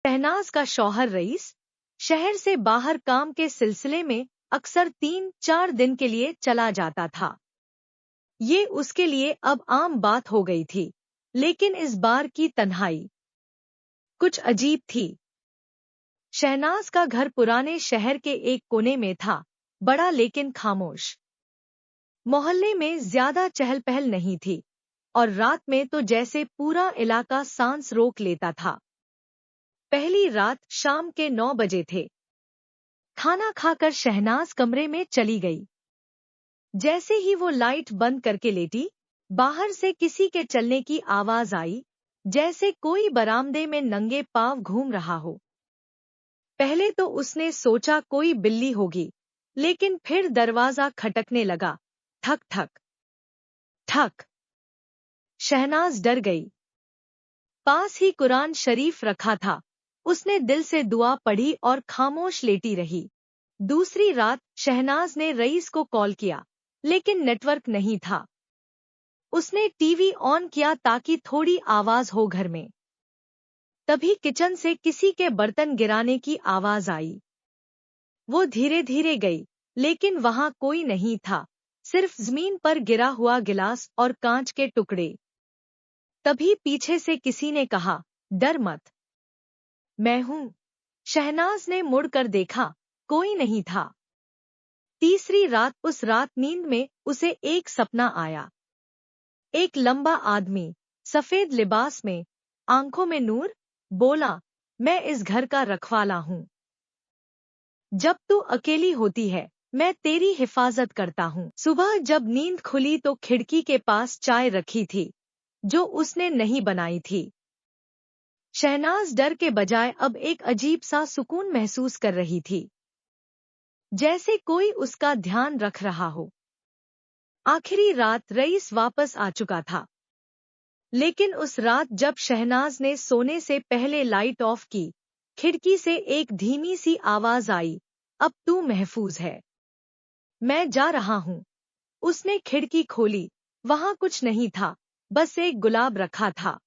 शहनाज का शौहर रईस शहर से बाहर काम के सिलसिले में अक्सर 3-4 दिन के लिए चला जाता था। ये उसके लिए अब आम बात हो गई थी, लेकिन इस बार की तन्हाई कुछ अजीब थी। शहनाज का घर पुराने शहर के एक कोने में था, बड़ा लेकिन खामोश। मोहल्ले में ज्यादा चहल पहल नहीं थी और रात में तो जैसे पूरा इलाका सांस रोक लेता था। पहली रात शाम के 9 बजे थे। खाना खाकर शहनाज कमरे में चली गई। जैसे ही वो लाइट बंद करके लेटी, बाहर से किसी के चलने की आवाज आई, जैसे कोई बरामदे में नंगे पांव घूम रहा हो। पहले तो उसने सोचा कोई बिल्ली होगी, लेकिन फिर दरवाजा खटकने लगा, ठक ठक ठक। शहनाज डर गई। पास ही कुरान शरीफ रखा था। उसने दिल से दुआ पढ़ी और खामोश लेटी रही। दूसरी रात शहनाज ने रईस को कॉल किया, लेकिन नेटवर्क नहीं था। उसने टीवी ऑन किया ताकि थोड़ी आवाज हो घर में। तभी किचन से किसी के बर्तन गिराने की आवाज आई। वो धीरे धीरे गई, लेकिन वहां कोई नहीं था, सिर्फ जमीन पर गिरा हुआ गिलास और कांच के टुकड़े। तभी पीछे से किसी ने कहा, डर मत, मैं हूं। शहनाज ने मुड़कर देखा, कोई नहीं था। तीसरी रात उस रात नींद में उसे एक सपना आया। एक लंबा आदमी, सफेद लिबास में, आंखों में नूर, बोला, मैं इस घर का रखवाला हूं। जब तू अकेली होती है, मैं तेरी हिफाजत करता हूं। सुबह जब नींद खुली तो खिड़की के पास चाय रखी थी, जो उसने नहीं बनाई थी। शहनाज डर के बजाय अब एक अजीब सा सुकून महसूस कर रही थी, जैसे कोई उसका ध्यान रख रहा हो। आखिरी रात रईस वापस आ चुका था, लेकिन उस रात जब शहनाज ने सोने से पहले लाइट ऑफ की, खिड़की से एक धीमी सी आवाज आई, अब तू महफूज है, मैं जा रहा हूं। उसने खिड़की खोली, वहां कुछ नहीं था, बस एक गुलाब रखा था।